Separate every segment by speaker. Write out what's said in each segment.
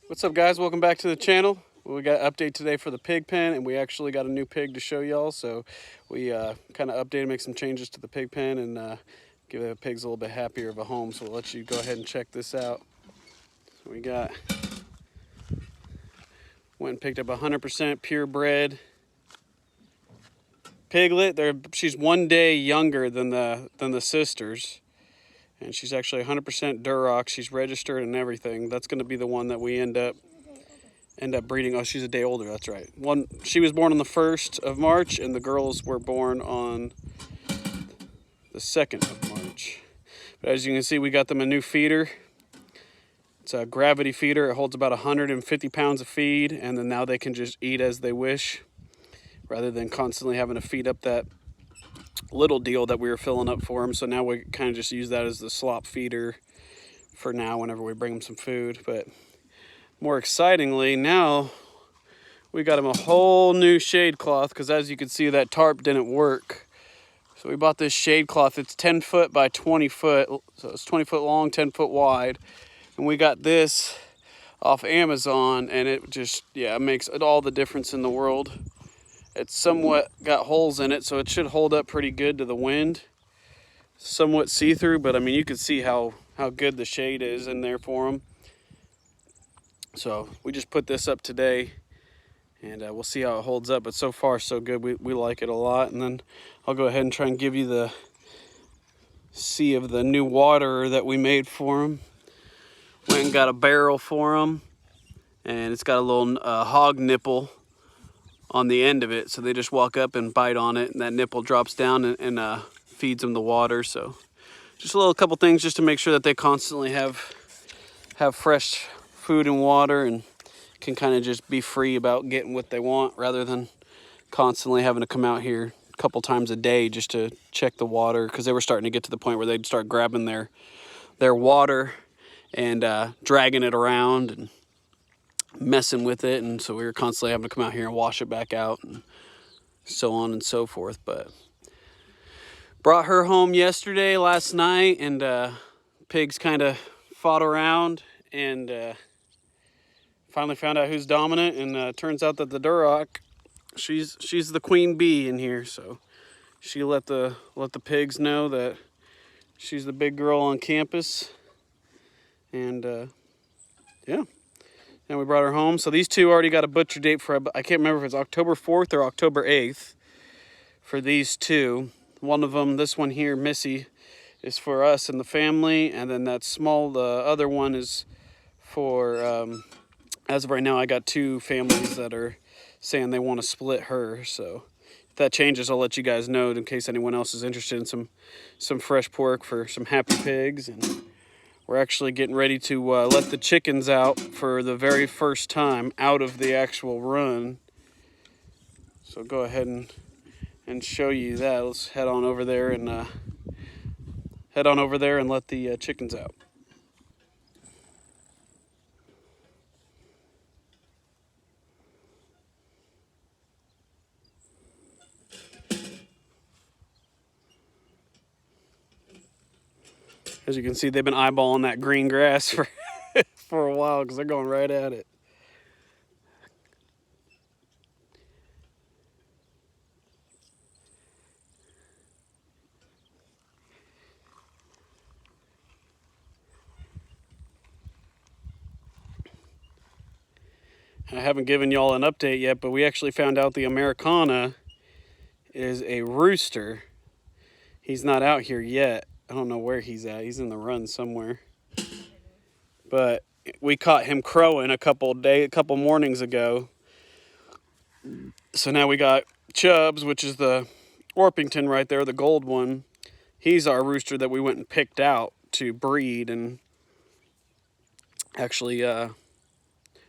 Speaker 1: What's up, guys? Welcome back to the channel. We got an update today for the pig pen, and we actually got a new pig to show y'all. So we kind of updated, make some changes to the pig pen, and give the pigs a little bit happier of a home. So we'll let you go ahead and check this out. So we went and picked up 100% purebred piglet. She's 1 day younger than the sisters, and she's actually 100% Duroc. She's registered and everything. That's going to be the one that we end up breeding. Oh, she's a day older. That's right. She was born on the 1st of March, and the girls were born on the 2nd of March. But as you can see, we got them a new feeder. It's a gravity feeder. It holds about 150 pounds of feed, and then now they can just eat as they wish, rather than constantly having to feed up that little deal that we were filling up for them. So now we kind of just use that as the slop feeder for now whenever we bring them some food. But more excitingly, now we got him a whole new shade cloth, because as you can see, that tarp didn't work. So we bought this shade cloth. It's 10 foot by 20 foot. So it's 20 foot long, 10 foot wide. And we got this off Amazon, and it just, it makes all the difference in the world. It's somewhat got holes in it, so it should hold up pretty good to the wind. Somewhat see-through, but I mean, you can see how good the shade is in there for them. So we just put this up today, and we'll see how it holds up. But so far, so good. We like it a lot. And then I'll go ahead and try and give you the sea of the new water that we made for them. Went and got a barrel for them, and it's got a little hog nipple on the end of it. So they just walk up and bite on it, and that nipple drops down and feeds them the water. So just a couple things just to make sure that they constantly have fresh food and water, and can kind of just be free about getting what they want, rather than constantly having to come out here a couple times a day just to check the water, because they were starting to get to the point where they'd start grabbing their water and dragging it around and messing with it. And so we were constantly having to come out here and wash it back out, and so on and so forth. But brought her home last night, and pigs kind of fought around, and finally found out who's dominant, and turns out that the Duroc, she's the queen bee in here. So she let the pigs know that she's the big girl on campus, and yeah. And we brought her home. So these two already got a butcher date for, I can't remember if it's October 4th or October 8th for these two. One of them, this one here, Missy, is for us and the family, and then that small, the other one is for as of right now, I got two families that are saying they want to split her. So if that changes, I'll let you guys know in case anyone else is interested in some fresh pork for some happy pigs. And we're actually getting ready to let the chickens out for the very first time out of the actual run. So go ahead and show you that. Let's head on over there and let the chickens out. As you can see, they've been eyeballing that green grass for a while, because they're going right at it. I haven't given y'all an update yet, but we actually found out the Americana is a rooster. He's not out here yet. I don't know where he's at. He's in the run somewhere. But we caught him crowing a couple mornings ago. So now we got Chubbs, which is the Orpington right there, the gold one. He's our rooster that we went and picked out to breed and actually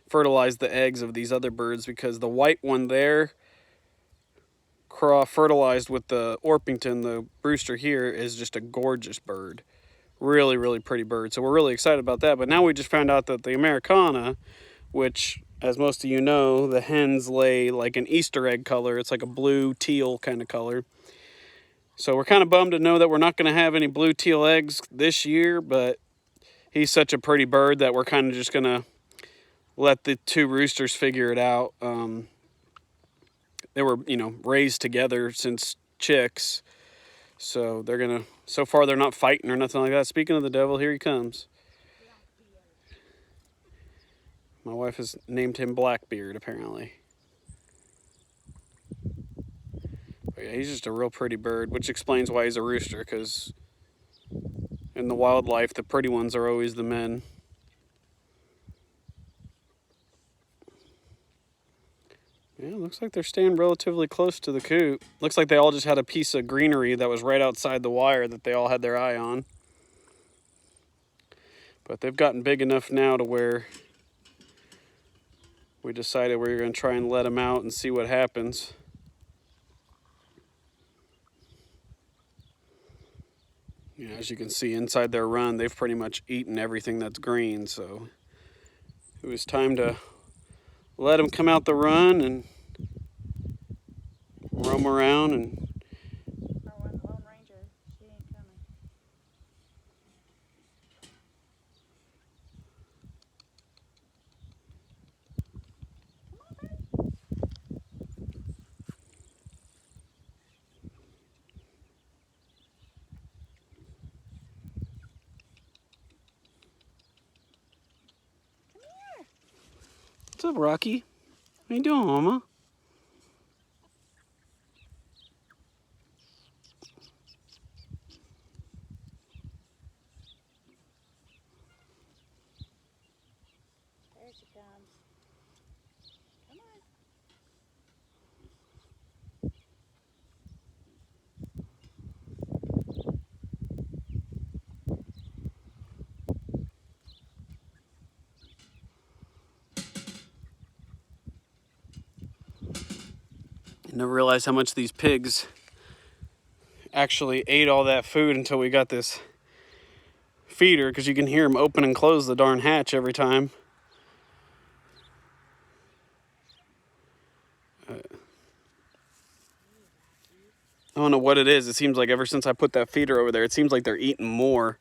Speaker 1: fertilize the eggs of these other birds, because the white one there, fertilized with the Orpington, the rooster here, is just a gorgeous bird. Really, really pretty bird. So we're really excited about that. But now we just found out that the Americana, which, as most of you know, the hens lay like an Easter egg color. It's like a blue teal kind of color. So we're kind of bummed to know that we're not going to have any blue teal eggs this year, but he's such a pretty bird that we're kind of just going to let the two roosters figure it out. They were, raised together since chicks. So they're going to, so far they're not fighting or nothing like that. Speaking of the devil, here he comes. My wife has named him Blackbeard, apparently. But yeah, he's just a real pretty bird, which explains why he's a rooster, because in the wildlife, the pretty ones are always the men. Yeah, looks like they're staying relatively close to the coop. Looks like they all just had a piece of greenery that was right outside the wire that they all had their eye on. But they've gotten big enough now to where we decided we were going to try and let them out and see what happens. Yeah, as you can see inside their run, they've pretty much eaten everything that's green. So it was time to let them come out the run and roam around. And
Speaker 2: Oh, and the Lone Ranger, she ain't coming.
Speaker 1: what's up, Rocky? How you doing, Mama?
Speaker 2: There she comes. Come on.
Speaker 1: I never realized how much these pigs actually ate all that food until we got this feeder, because you can hear them open and close the darn hatch every time. I don't know what it is. It seems like ever since I put that feeder over there, it seems like they're eating more.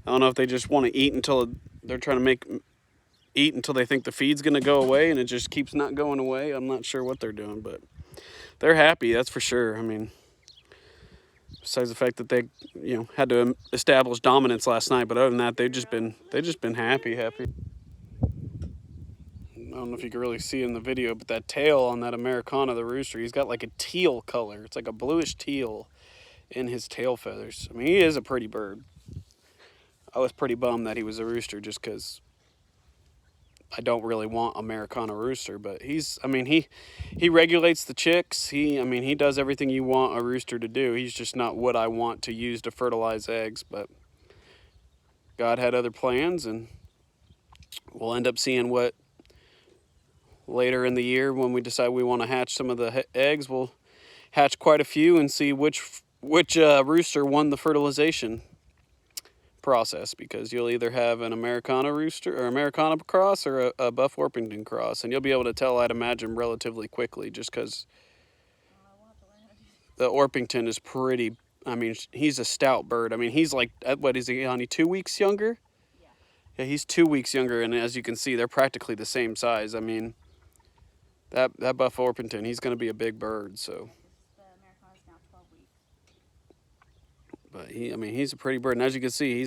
Speaker 1: I don't know if they just want to eat until they're trying to eat until they think the feed's going to go away, and it just keeps not going away. I'm not sure what they're doing, but they're happy, that's for sure. I mean, besides the fact that they, had to establish dominance last night, but other than that, they've just been happy. I don't know if you can really see in the video, but that tail on that Americana, the rooster, he's got like a teal color. It's like a bluish teal in his tail feathers. I mean, he is a pretty bird. I was pretty bummed that he was a rooster just because I don't really want Americana rooster, but he regulates the chicks. He does everything you want a rooster to do. He's just not what I want to use to fertilize eggs, but God had other plans, and we'll end up seeing what later in the year when we decide we want to hatch some of the eggs. We'll hatch quite a few and see which rooster won the fertilization process, because you'll either have an Americana rooster or Americana cross or a Buff Orpington cross, and you'll be able to tell, I'd imagine, relatively quickly, just because the Orpington is pretty, he's a stout bird. He's like, what is he, honey, 2 weeks younger? Yeah, he's 2 weeks younger, and as you can see, they're practically the same size. That Buff Orpington, he's going to be a big bird, so.
Speaker 2: The Americana's now 12 weeks.
Speaker 1: But he's a pretty bird, and as you can see,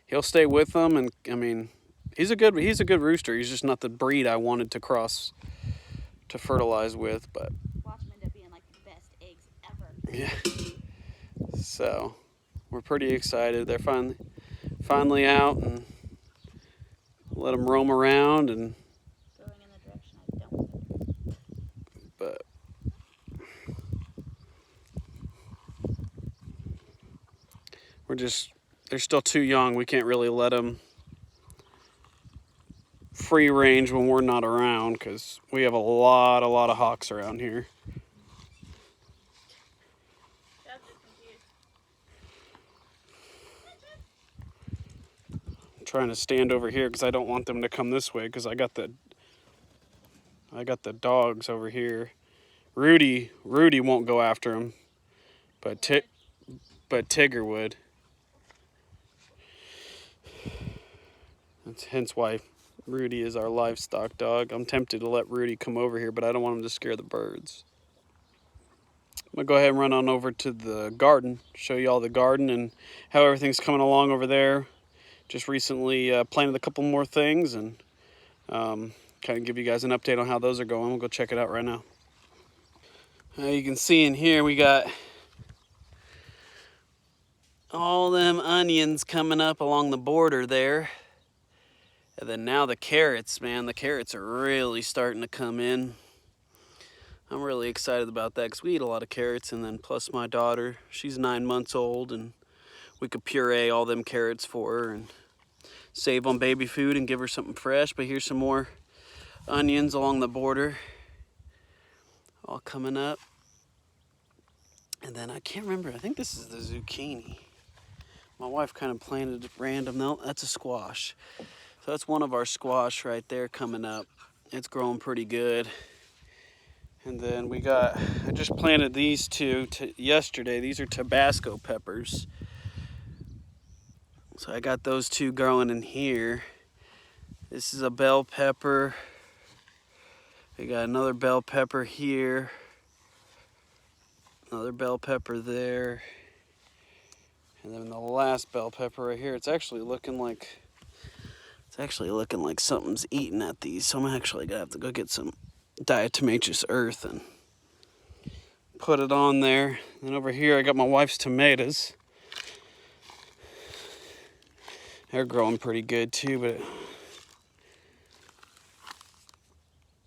Speaker 1: he'll stay with them, and he's a good rooster. He's just not the breed I wanted to cross to fertilize with, but.
Speaker 2: Watch him end up being like the best eggs ever.
Speaker 1: Yeah. So, we're pretty excited. They're finally out, and let them roam around and.
Speaker 2: Going in the direction I don't want to go.
Speaker 1: But. They're still too young. We can't really let them free range when we're not around, because we have a lot of hawks around here. I'm trying to stand over here because I don't want them to come this way, because I got the dogs over here. Rudy won't go after him, but Tigger would. That's hence why Rudy is our livestock dog. I'm tempted to let Rudy come over here, but I don't want him to scare the birds. I'm gonna go ahead and run on over to the garden, show you all the garden and how everything's coming along over there. Just recently planted a couple more things and kind of give you guys an update on how those are going. We'll go check it out right now. You can see in here we got all them onions coming up along the border there. And then now the carrots, man, the carrots are really starting to come in. I'm really excited about that because we eat a lot of carrots, and then plus my daughter, she's 9 months old, and we could puree all them carrots for her and save on baby food and give her something fresh. But here's some more onions along the border, all coming up. And then I can't remember, I think this is the zucchini. My wife kind of planted it random. No, that's a squash. So that's one of our squash right there coming up. It's growing pretty good. And then I just planted these two yesterday. These are Tabasco peppers. So I got those two growing in here. This is a bell pepper. We got another bell pepper here. Another bell pepper there. And then the last bell pepper right here. It's actually looking like something's eating at these. So I'm actually gonna have to go get some diatomaceous earth and put it on there. And over here I got my wife's tomatoes. They're growing pretty good too, but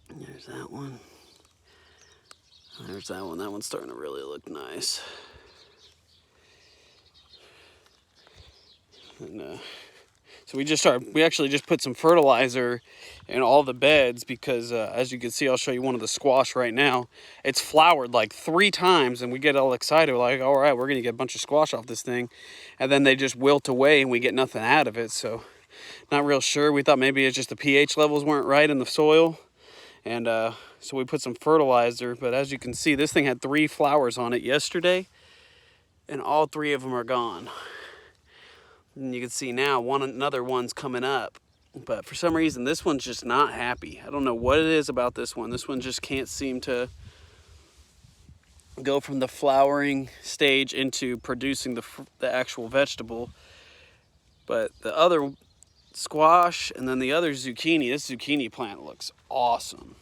Speaker 1: there's that one. There's that one. That one's starting to really look nice. And so we actually just put some fertilizer in all the beds because as you can see, I'll show you one of the squash right now. It's flowered like 3 times and we get all excited. We're like, all right, we're gonna get a bunch of squash off this thing. And then they just wilt away and we get nothing out of it. So not real sure. We thought maybe it's just the pH levels weren't right in the soil. And so we put some fertilizer, but as you can see, this thing had 3 flowers on it yesterday and all 3 of them are gone. And you can see now another one's coming up. But for some reason, this one's just not happy. I don't know what it is about this one. This one just can't seem to go from the flowering stage into producing the actual vegetable. But the other squash and then the other zucchini, this zucchini plant looks awesome.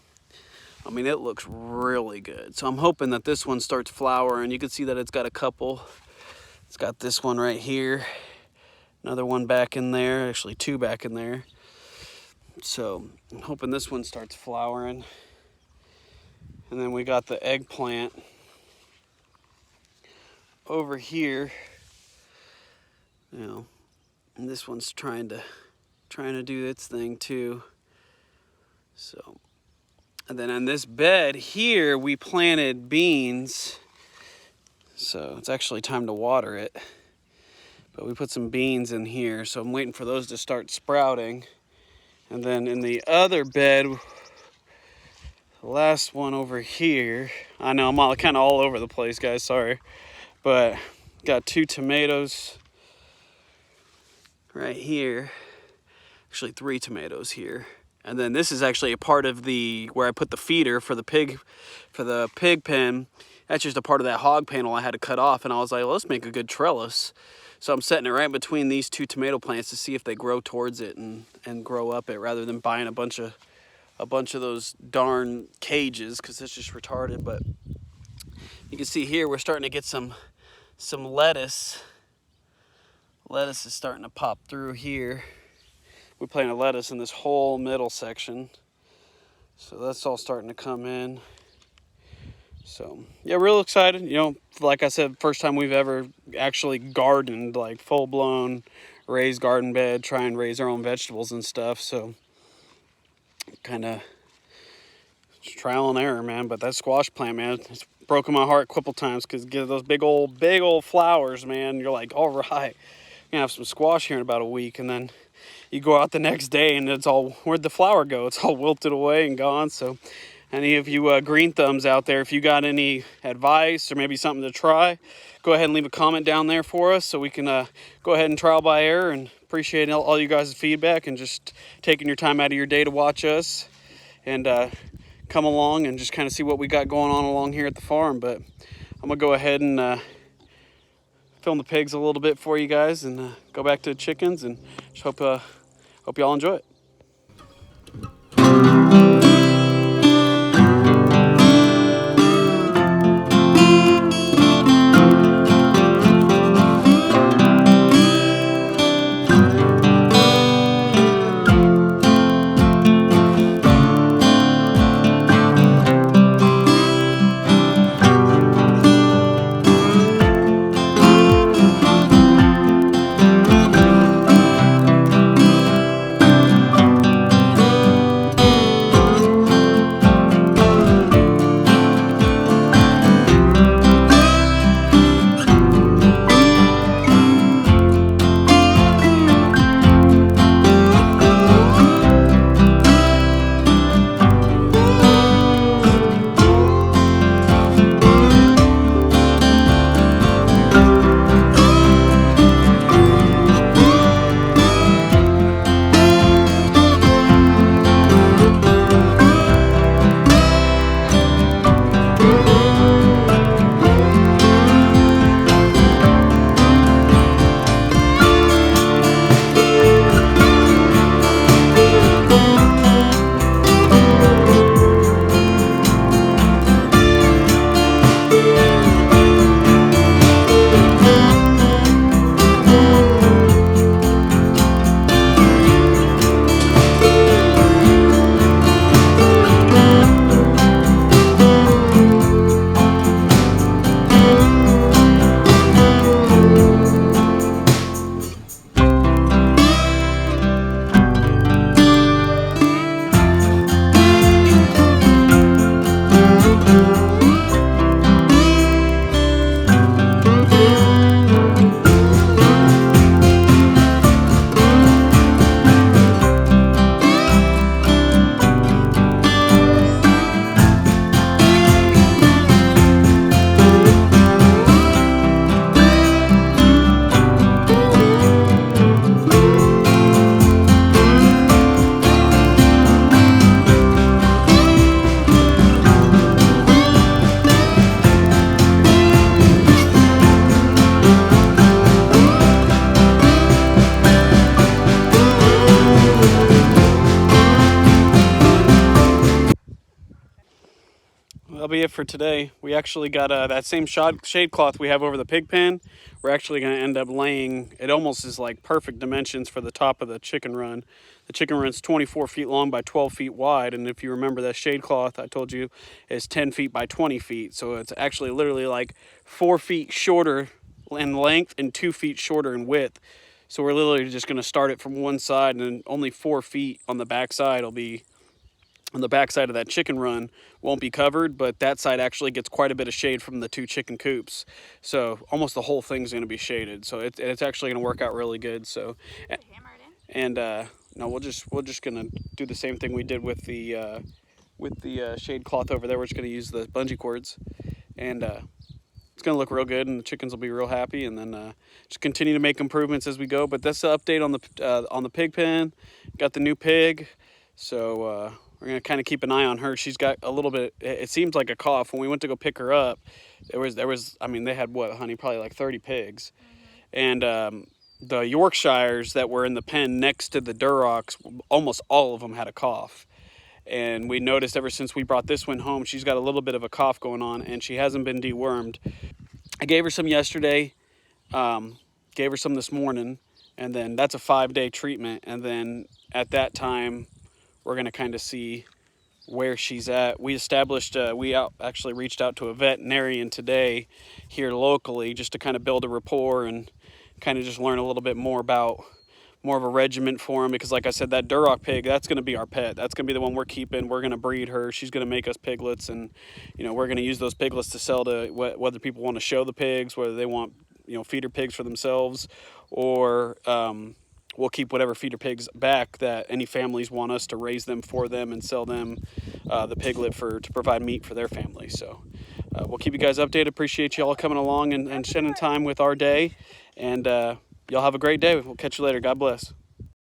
Speaker 1: I mean, it looks really good. So I'm hoping that this one starts flowering. You can see that it's got a couple. It's got this one right here. Another one back in there, actually 2 back in there. So I'm hoping this one starts flowering. And then we got the eggplant over here. You know, and this one's trying to do its thing too. So, and then on this bed here, we planted beans. So it's actually time to water it. But we put some beans in here, so I'm waiting for those to start sprouting. And then in the other bed, the last one over here, I know I'm kind of all over the place, guys, sorry. But got 2 tomatoes right here. Actually 3 tomatoes here. And then this is actually a part of where I put the feeder for the pig pen. That's just a part of that hog panel I had to cut off, and I was like, well, let's make a good trellis. So I'm setting it right between these 2 tomato plants to see if they grow towards it and grow up it, rather than buying a bunch of those darn cages, because it's just retarded. But you can see here we're starting to get some lettuce. Lettuce is starting to pop through here. We planted lettuce in this whole middle section, so that's all starting to come in. So yeah, real excited. You know, like I said, first time we've ever actually gardened, like full-blown raised garden bed, try and raise our own vegetables and stuff. So kind of trial and error, man. But that squash plant, man, it's broken my heart a couple times because get those big old flowers, man. You're like, all right, you're gonna have some squash here in about a week, and then you go out the next day and it's all, where'd the flower go? It's all wilted away and gone. So Any of you green thumbs out there, if you got any advice or maybe something to try, go ahead and leave a comment down there for us so we can go ahead and trial by error. And appreciate all you guys' feedback and just taking your time out of your day to watch us and come along and just kind of see what we got going on along here at the farm. But I'm gonna go ahead and film the pigs a little bit for you guys and go back to the chickens, and just hope y'all enjoy it. That'll be it for today. We actually got that same shade cloth we have over the pig pen. We're actually going to end up laying, it almost is like perfect dimensions for the top of the chicken run. The chicken run's 24 feet long by 12 feet wide, and if you remember, that shade cloth I told you is 10 feet by 20 feet. So it's actually literally like 4 feet shorter in length and 2 feet shorter in width. So we're literally just going to start it from one side, and then only 4 feet on the back side will be, on the back side of that chicken run won't be covered, but that side actually gets quite a bit of shade from the 2 chicken coops. So almost the whole thing's going to be shaded. So it's actually going to work out really good. So, and no, we're just going to do the same thing we did with the shade cloth over there. We're just going to use the bungee cords, and it's going to look real good, and the chickens will be real happy. And then just continue to make improvements as we go. But that's the update on the pig pen. Got the new pig, so we're going to kind of keep an eye on her. She's got a little bit, it seems like a cough. When we went to go pick her up, there was I mean, they had what, honey, probably like 30 pigs. Mm-hmm. And the Yorkshires that were in the pen next to the Durocs, almost all of them had a cough. And we noticed ever since we brought this one home, she's got a little bit of a cough going on, and she hasn't been dewormed. I gave her some yesterday, gave her some this morning, and then that's a 5-day treatment. And then at that time, we're going to kind of see where she's at. We established, actually reached out to a veterinarian today here locally just to kind of build a rapport and kind of just learn a little bit more about more of a regiment for him, because like I said, that Duroc pig, that's going to be our pet. That's going to be the one we're keeping. We're going to breed her. She's going to make us piglets, and we're going to use those piglets to sell to whether people want to show the pigs, whether they want feeder pigs for themselves, or we'll keep whatever feeder pigs back that any families want us to raise them for them and sell them the piglet to provide meat for their family. So we'll keep you guys updated. Appreciate you all coming along and spending time with our day. And y'all have a great day. We'll catch you later. God bless.